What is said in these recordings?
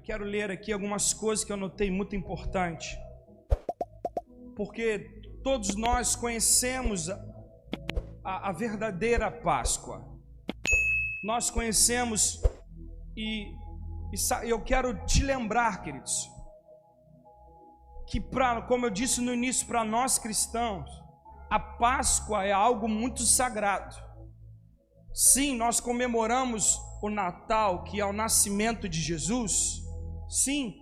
Eu quero ler aqui algumas coisas que eu notei muito importante, porque todos nós conhecemos a verdadeira Páscoa. Nós conhecemos e eu quero te lembrar, queridos, que como eu disse no início, para nós cristãos, a Páscoa é algo muito sagrado. Sim, nós comemoramos o Natal, que é o nascimento de Jesus, sim,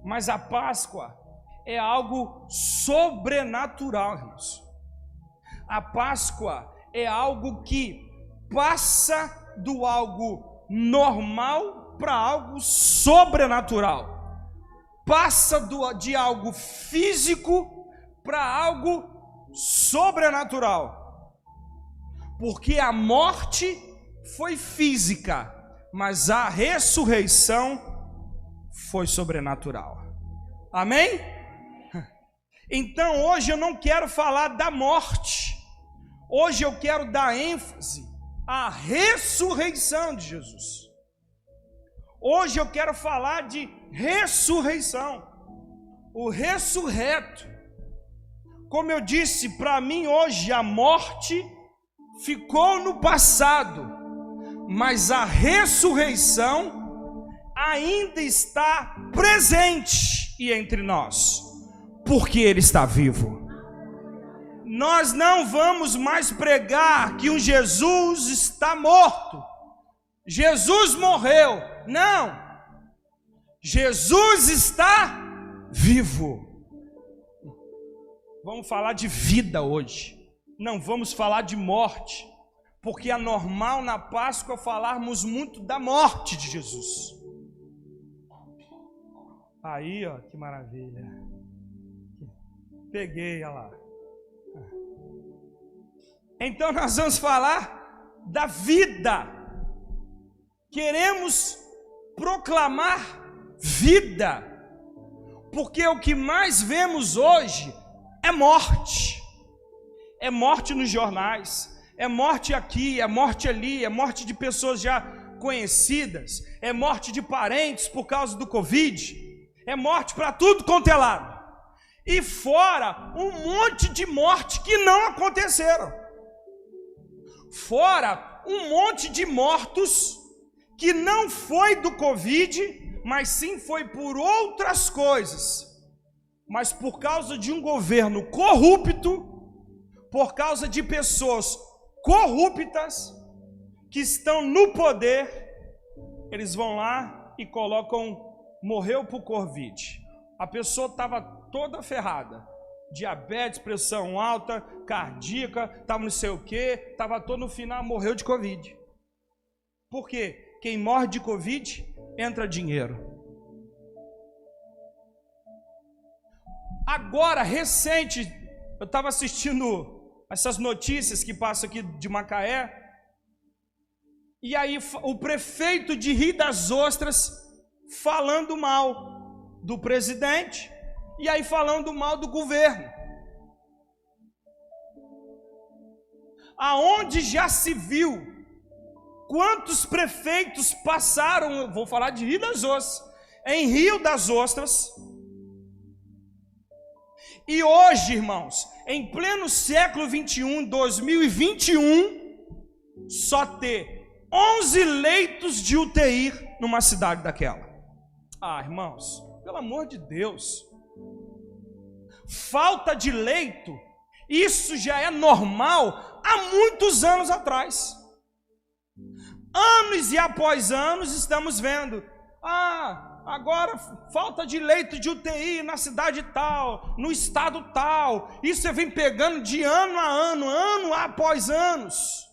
mas a Páscoa é algo sobrenatural, irmãos. A Páscoa é algo que passa do algo normal para algo sobrenatural. Passa de algo físico para algo sobrenatural. Porque a morte foi física, mas a ressurreição foi sobrenatural. Amém? Então hoje eu não quero falar da morte. Hoje eu quero dar ênfase à ressurreição de Jesus. Hoje eu quero falar de ressurreição. O ressurreto. Como eu disse, para mim hoje a morte ficou no passado, mas a ressurreição ainda está presente e entre nós, porque Ele está vivo. Nós não vamos mais pregar que um Jesus está morto. Jesus morreu. Não. Jesus está vivo. Vamos falar de vida hoje. Não vamos falar de morte, porque é normal na Páscoa falarmos muito da morte de Jesus. Aí, ó, que maravilha. Peguei, olha lá. Então nós vamos falar da vida. Queremos proclamar vida, porque o que mais vemos hoje é morte. É morte nos jornais, é morte aqui, é morte ali, é morte de pessoas já conhecidas, é morte de parentes por causa do Covid, é morte para tudo quanto é lado. E fora um monte de morte que não aconteceram. Fora um monte de mortos que não foi do Covid, mas sim foi por outras coisas. Mas por causa de um governo corrupto, por causa de pessoas corruptas que estão no poder, eles vão lá e colocam, morreu por Covid. A pessoa estava toda ferrada, diabetes, pressão alta, cardíaca, estava não sei o que, estava todo no final, morreu de Covid. Por quê? Quem morre de Covid, entra dinheiro. Agora, recente, eu estava assistindo essas notícias que passam aqui de Macaé, e aí o prefeito de Rio das Ostras falando mal do presidente, e aí falando mal do governo. Aonde já se viu, quantos prefeitos passaram, vou falar de Rio das Ostras, em Rio das Ostras, e hoje, irmãos, em pleno século 21, 2021, só ter 11 leitos de UTI numa cidade daquela. Ah, irmãos, pelo amor de Deus. Falta de leito, isso já é normal há muitos anos atrás. Anos e após anos estamos vendo, agora falta de leito de UTI na cidade tal, no estado tal. Isso você vem pegando de ano a ano, ano após anos.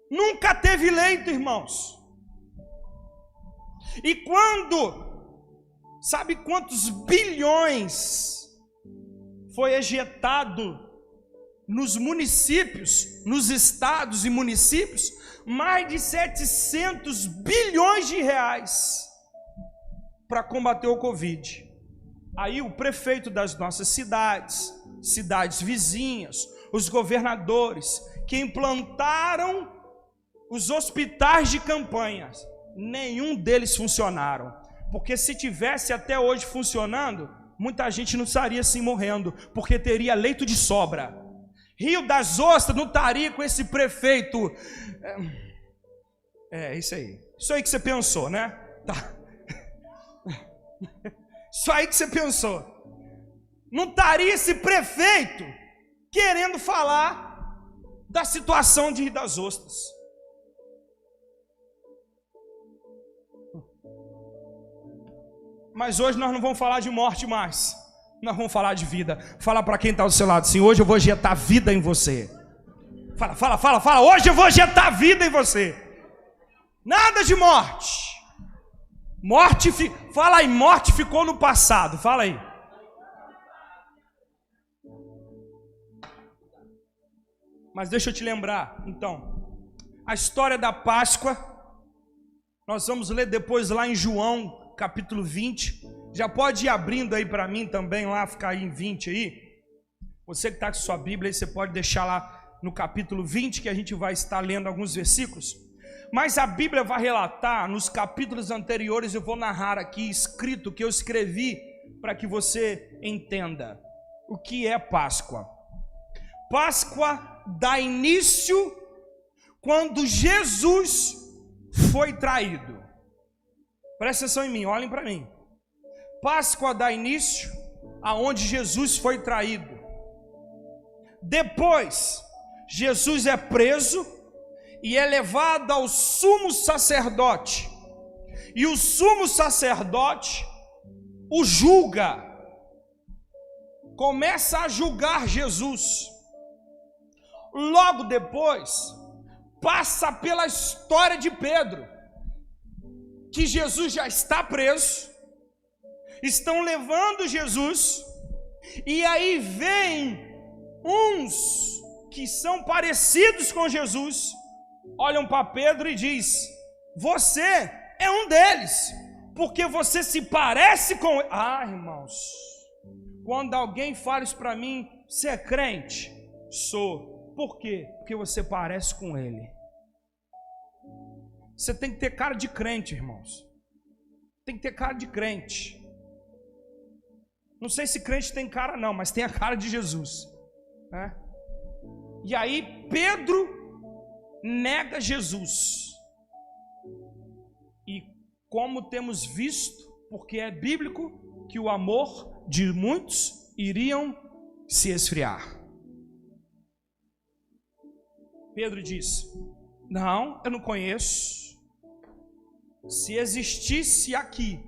Nunca teve leito, irmãos. E sabe quantos bilhões foi ejetado nos municípios, nos estados e municípios? Mais de 700 bilhões de reais para combater o Covid. Aí o prefeito das nossas cidades, cidades vizinhas, os governadores que implantaram os hospitais de campanha, nenhum deles funcionaram. Porque se tivesse até hoje funcionando, muita gente não estaria assim morrendo, porque teria leito de sobra. Rio das Ostras não estaria com esse prefeito. Isso aí. Isso aí que você pensou, né? Tá. Isso aí que você pensou. Não estaria esse prefeito querendo falar da situação de Rio das Ostras. Mas hoje nós não vamos falar de morte mais. Nós vamos falar de vida. Fala para quem está do seu lado assim: hoje eu vou injetar vida em você. Fala. Hoje eu vou injetar vida em você. Nada de morte. Fala aí, morte ficou no passado. Fala aí. Mas deixa eu te lembrar, então, a história da Páscoa. Nós vamos ler depois lá em João, capítulo 20. Já pode ir abrindo aí para mim também, lá, ficar aí em 20 aí. Você que está com sua Bíblia aí, você pode deixar lá no capítulo 20, que a gente vai estar lendo alguns versículos. Mas a Bíblia vai relatar, nos capítulos anteriores, eu vou narrar aqui, escrito, que eu escrevi, para que você entenda o que é Páscoa. Páscoa dá início quando Jesus foi traído. Presta atenção em mim, olhem para mim. Páscoa dá início aonde Jesus foi traído. Depois, Jesus é preso e é levado ao sumo sacerdote. E o sumo sacerdote o julga. Começa a julgar Jesus. Logo depois, passa pela história de Pedro, que Jesus já está preso. Estão levando Jesus, e aí vem uns que são parecidos com Jesus, olham para Pedro e diz: você é um deles, porque você se parece com ele. Ah, irmãos, quando alguém fala isso para mim: você é crente? Sou. Por quê? Porque você parece com ele. Você tem que ter cara de crente, irmãos. Tem que ter cara de crente. Não sei se crente tem cara não, mas tem a cara de Jesus, né? E aí Pedro nega Jesus. E como temos visto, porque é bíblico, que o amor de muitos iriam se esfriar. Pedro diz: não, eu não conheço. Se existisse aqui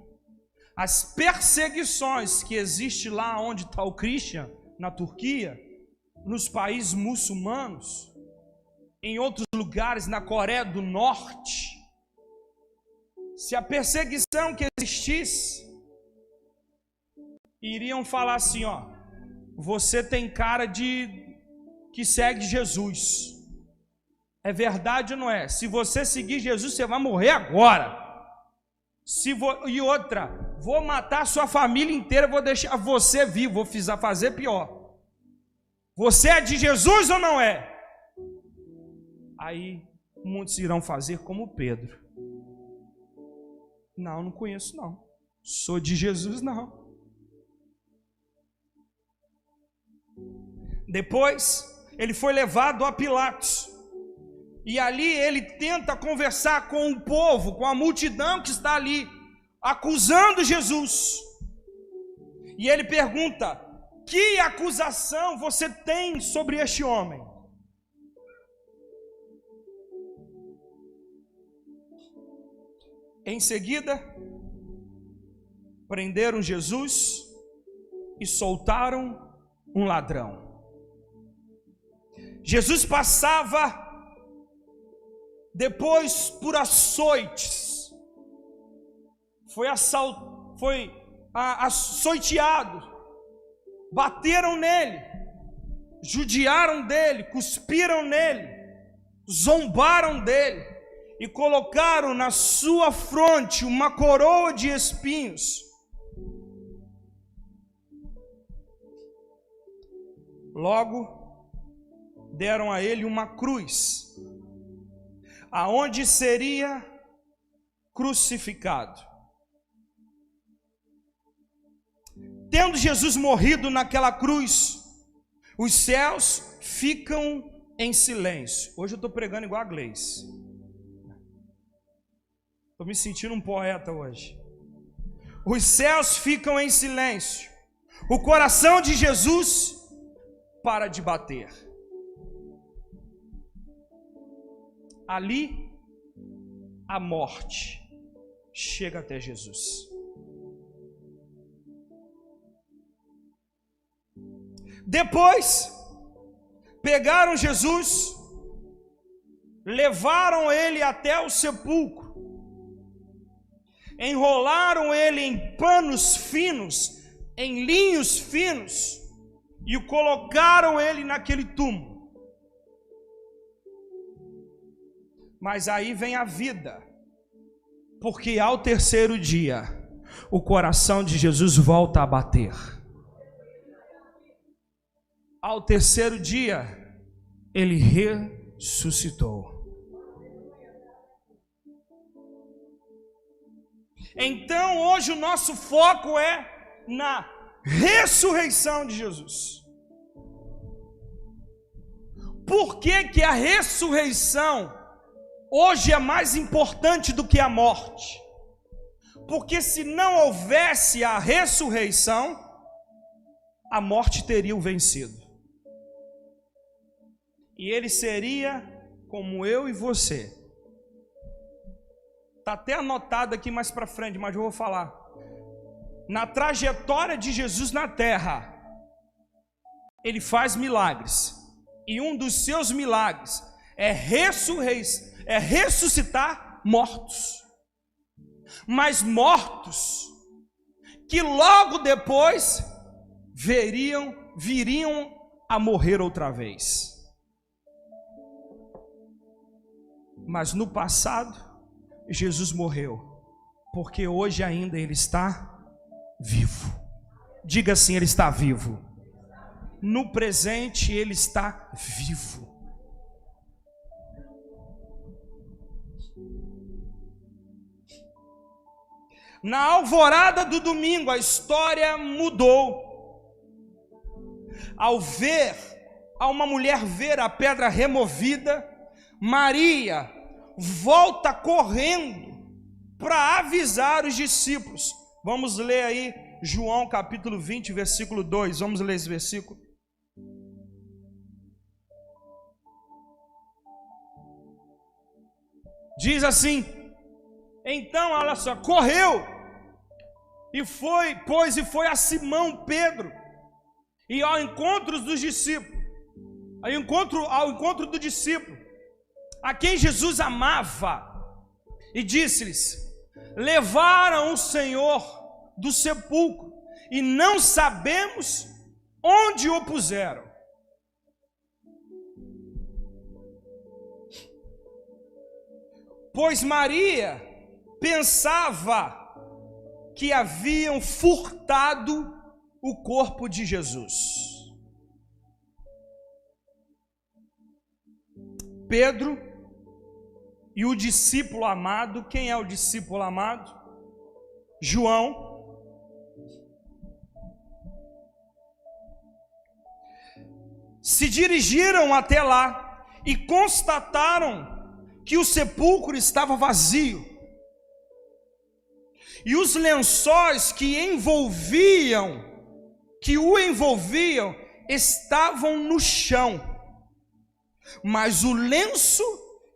as perseguições que existem lá onde está o Christian, na Turquia, nos países muçulmanos, em outros lugares, na Coreia do Norte, se a perseguição que existisse, iriam falar assim: ó, você tem cara de que segue Jesus. É verdade ou não é? Se você seguir Jesus, você vai morrer agora. E outra, vou matar a sua família inteira, vou deixar você vivo, vou fazer pior. Você é de Jesus ou não é? Aí muitos irão fazer como Pedro: não conheço não. Sou de Jesus não. Depois ele foi levado a Pilatos. E ali ele tenta conversar com o povo, com a multidão que está ali, acusando Jesus. E ele pergunta: que acusação você tem sobre este homem? Em seguida, prenderam Jesus e soltaram um ladrão. Jesus passava depois por açoites, foi açoiteado, bateram nele, judiaram dele, cuspiram nele, zombaram dele e colocaram na sua fronte uma coroa de espinhos. Logo deram a ele uma cruz, aonde seria crucificado. Tendo Jesus morrido naquela cruz, os céus ficam em silêncio. Hoje eu estou pregando igual a Gleice. Estou me sentindo um poeta hoje. Os céus ficam em silêncio. O coração de Jesus para de bater. Ali, a morte chega até Jesus. Depois, pegaram Jesus, levaram ele até o sepulcro, enrolaram ele em panos finos, em linhos finos, e o colocaram ele naquele túmulo. Mas aí vem a vida, porque ao terceiro dia, o coração de Jesus volta a bater. Ao terceiro dia, ele ressuscitou. Então, hoje o nosso foco é na ressurreição de Jesus. Por que que a ressurreição hoje é mais importante do que a morte? Porque se não houvesse a ressurreição, a morte teria o vencido. E ele seria como eu e você. Está até anotado aqui mais para frente, mas eu vou falar. Na trajetória de Jesus na terra, ele faz milagres. E um dos seus milagres é ressuscitar mortos. Mas mortos que logo depois viriam a morrer outra vez. Mas no passado, Jesus morreu, porque hoje ainda ele está vivo. Diga assim, ele está vivo. No presente ele está vivo. Na alvorada do domingo, a história mudou. Ao uma mulher ver a pedra removida, Maria volta correndo para avisar os discípulos. Vamos ler aí João capítulo 20, versículo 2. Vamos ler esse versículo. Diz assim: então, olha só, correu e foi a Simão Pedro e ao encontro dos discípulos, ao encontro do discípulo a quem Jesus amava, e disse-lhes: levaram o Senhor do sepulcro e não sabemos onde o puseram. Pois Maria pensava que haviam furtado o corpo de Jesus. Pedro e o discípulo amado, quem é o discípulo amado? João. Se dirigiram até lá e constataram que o sepulcro estava vazio. E os lençóis que o envolviam, estavam no chão. Mas o lenço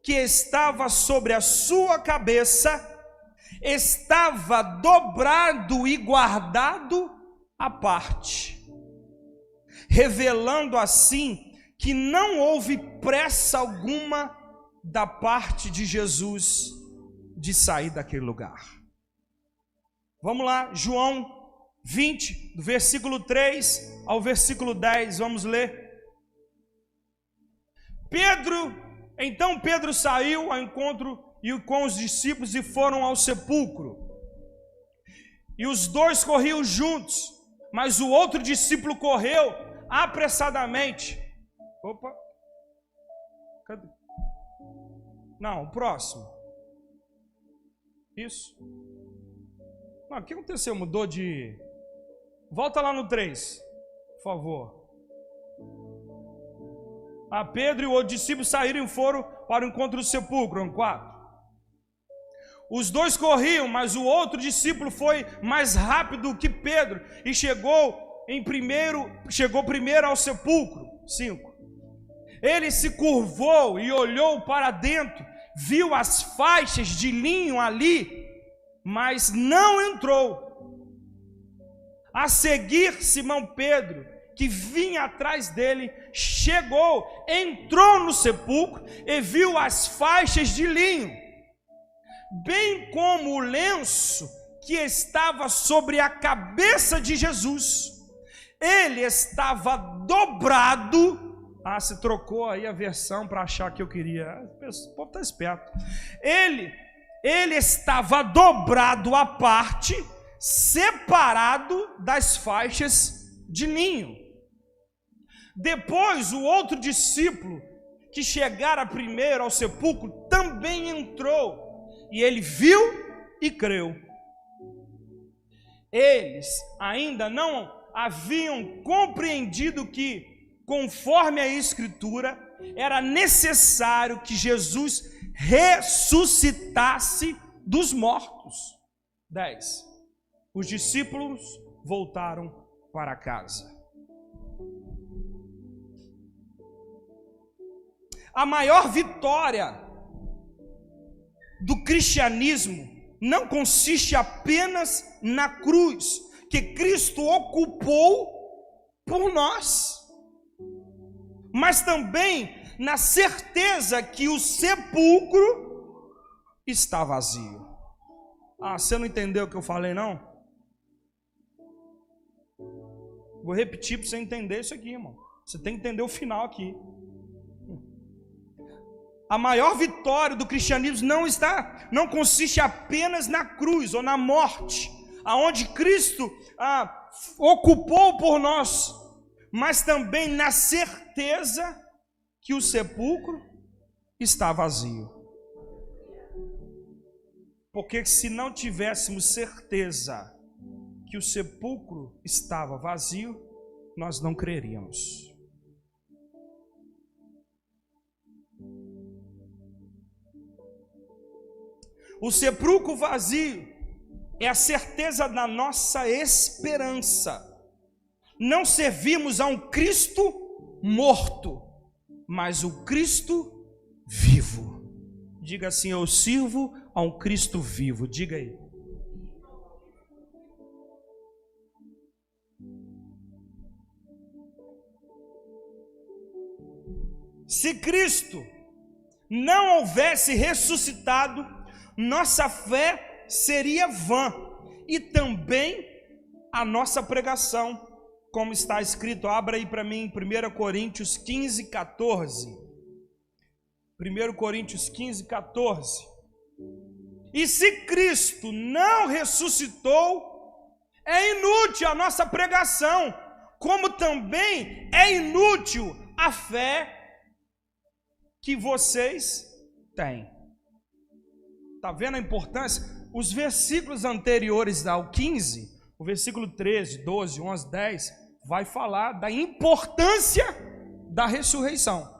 que estava sobre a sua cabeça estava dobrado e guardado à parte, revelando assim que não houve pressa alguma da parte de Jesus de sair daquele lugar. Vamos lá, João 20, do versículo 3 ao versículo 10, vamos ler. Então Pedro saiu ao encontro com os discípulos e foram ao sepulcro. E os dois corriam juntos, mas o outro discípulo correu apressadamente. Opa, cadê? Não, o próximo. Isso. Não, o que aconteceu? Mudou de... Volta lá no 3, por favor. Pedro e o outro discípulo saíram e foram para o encontro do sepulcro. 4. Os dois corriam, mas o outro discípulo foi mais rápido que Pedro e chegou primeiro ao sepulcro. 5. Ele se curvou e olhou para dentro, viu as faixas de linho ali, mas não entrou. A seguir, Simão Pedro, que vinha atrás dele, chegou, entrou no sepulcro e viu as faixas de linho, bem como o lenço que estava sobre a cabeça de Jesus. Ele estava dobrado. Se trocou aí a versão para achar que eu queria. O povo está esperto. Ele estava dobrado à parte, separado das faixas de linho. Depois, o outro discípulo que chegara primeiro ao sepulcro também entrou, e ele viu e creu. Eles ainda não haviam compreendido que, conforme a Escritura, era necessário que Jesus ressuscitasse dos mortos. 10. Os discípulos voltaram para casa. A maior vitória do cristianismo não consiste apenas na cruz que Cristo ocupou por nós, mas também na certeza que o sepulcro está vazio. Você não entendeu o que eu falei, não? Vou repetir para você entender isso aqui, irmão. Você tem que entender o final aqui. A maior vitória do cristianismo não consiste apenas na cruz ou na morte, aonde Cristo ocupou por nós, mas também na certeza que o sepulcro está vazio. Porque se não tivéssemos certeza que o sepulcro estava vazio, nós não creríamos. O sepulcro vazio é a certeza da nossa esperança. Não servimos a um Cristo morto, mas o Cristo vivo. Diga assim: eu sirvo a um Cristo vivo. Diga aí. Se Cristo não houvesse ressuscitado, nossa fé seria vã, e também a nossa pregação, como está escrito. Abra aí para mim 1 Coríntios 15, 14. 1 Coríntios 15, 14. E se Cristo não ressuscitou, é inútil a nossa pregação, como também é inútil a fé que vocês têm. Está vendo a importância? Os versículos anteriores ao 15, o versículo 13, 12, 11, 10, vai falar da importância da ressurreição.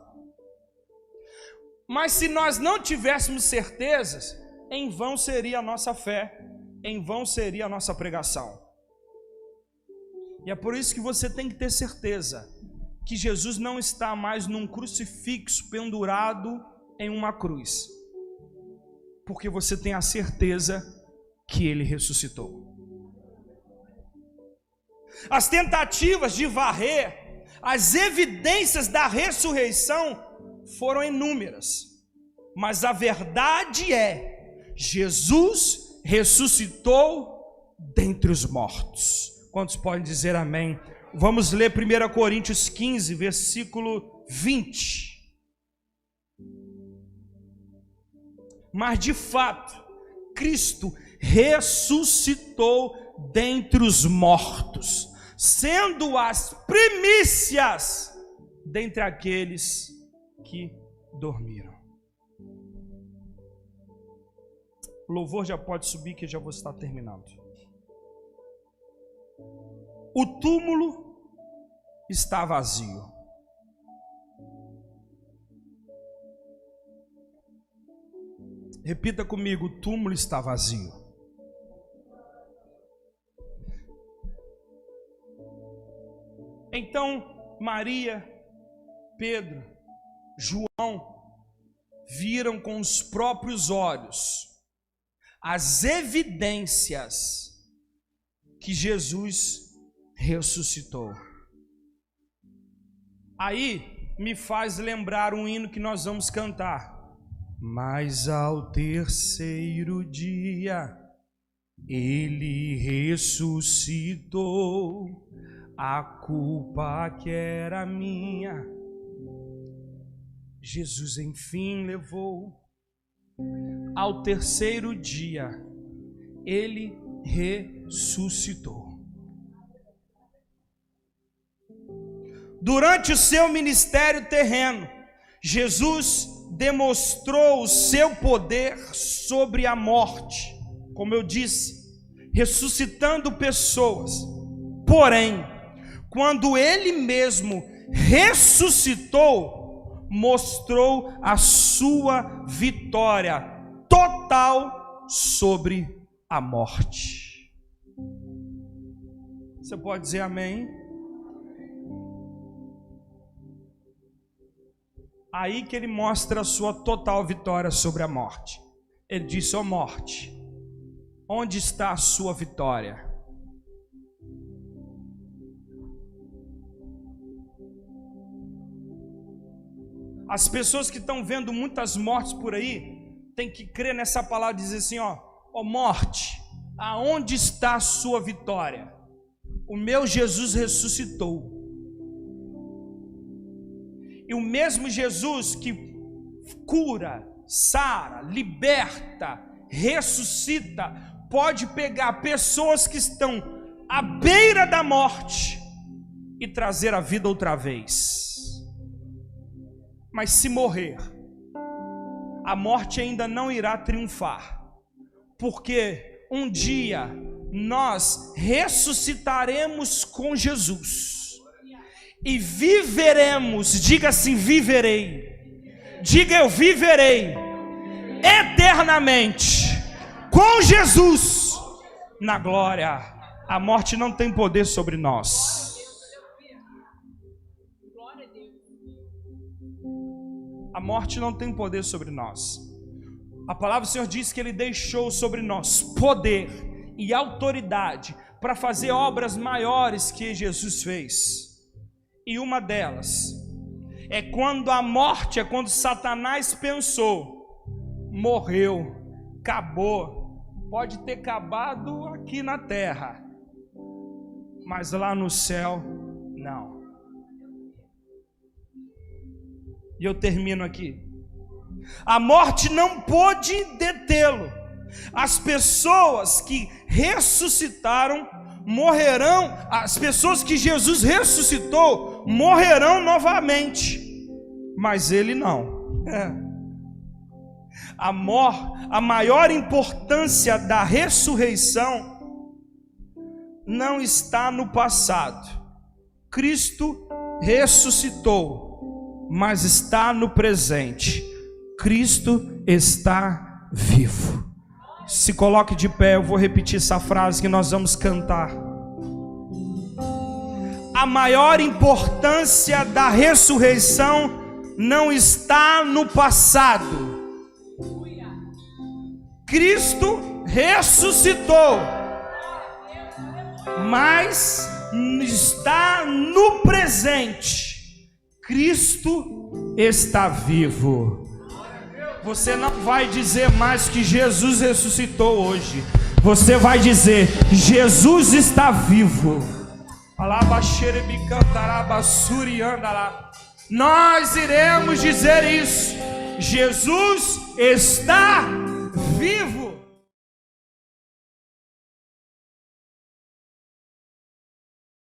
Mas se nós não tivéssemos certezas, em vão seria a nossa fé, em vão seria a nossa pregação. E é por isso que você tem que ter certeza que Jesus não está mais num crucifixo pendurado em uma cruz, porque você tem a certeza que ele ressuscitou. As tentativas de varrer as evidências da ressurreição foram inúmeras, mas a verdade é: Jesus ressuscitou dentre os mortos. Quantos podem dizer amém? Vamos ler 1 Coríntios 15, versículo 20. Mas de fato, Cristo ressuscitou dentre os mortos, sendo as primícias dentre aqueles que dormiram. O louvor já pode subir que eu já vou estar terminando. O túmulo está vazio. Repita comigo, o túmulo está vazio. Então Maria, Pedro, João viram com os próprios olhos as evidências que Jesus ressuscitou. Aí me faz lembrar um hino que nós vamos cantar. Mas ao terceiro dia ele ressuscitou, a culpa que era minha Jesus enfim levou. Ao terceiro dia ele ressuscitou. Durante o seu ministério terreno, Jesus demonstrou o seu poder sobre a morte, como eu disse, ressuscitando pessoas. Porém, quando ele mesmo ressuscitou, mostrou a sua vitória total sobre a morte. Você pode dizer amém? Aí que ele mostra a sua total vitória sobre a morte. Ele disse: ó morte, onde está a sua vitória? As pessoas que estão vendo muitas mortes por aí, tem que crer nessa palavra e dizer assim: ó morte, aonde está a sua vitória? O meu Jesus ressuscitou. E o mesmo Jesus que cura, sara, liberta, ressuscita, pode pegar pessoas que estão à beira da morte e trazer a vida outra vez. Mas se morrer, a morte ainda não irá triunfar, porque um dia nós ressuscitaremos com Jesus. E viveremos, diga assim, viverei. Diga eu viverei eternamente com Jesus na glória. A morte não tem poder sobre nós. A morte não tem poder sobre nós. A palavra do Senhor diz que Ele deixou sobre nós poder e autoridade para fazer obras maiores que Jesus fez. E uma delas é quando a morte, é quando Satanás pensou, morreu, acabou, pode ter acabado aqui na terra, mas lá no céu, não. E eu termino aqui. A morte não pôde detê-lo. As pessoas que ressuscitaram morrerão, as pessoas que Jesus ressuscitou morrerão novamente, mas ele não. A maior importância da ressurreição não está no passado. Cristo ressuscitou, mas está no presente. Cristo está vivo. Se coloque de pé, eu vou repetir essa frase que nós vamos cantar. A maior importância da ressurreição não está no passado. Cristo ressuscitou, mas está no presente. Cristo está vivo. Você não vai dizer mais que Jesus ressuscitou hoje. Você vai dizer: Jesus está vivo. Nós iremos dizer isso. Jesus está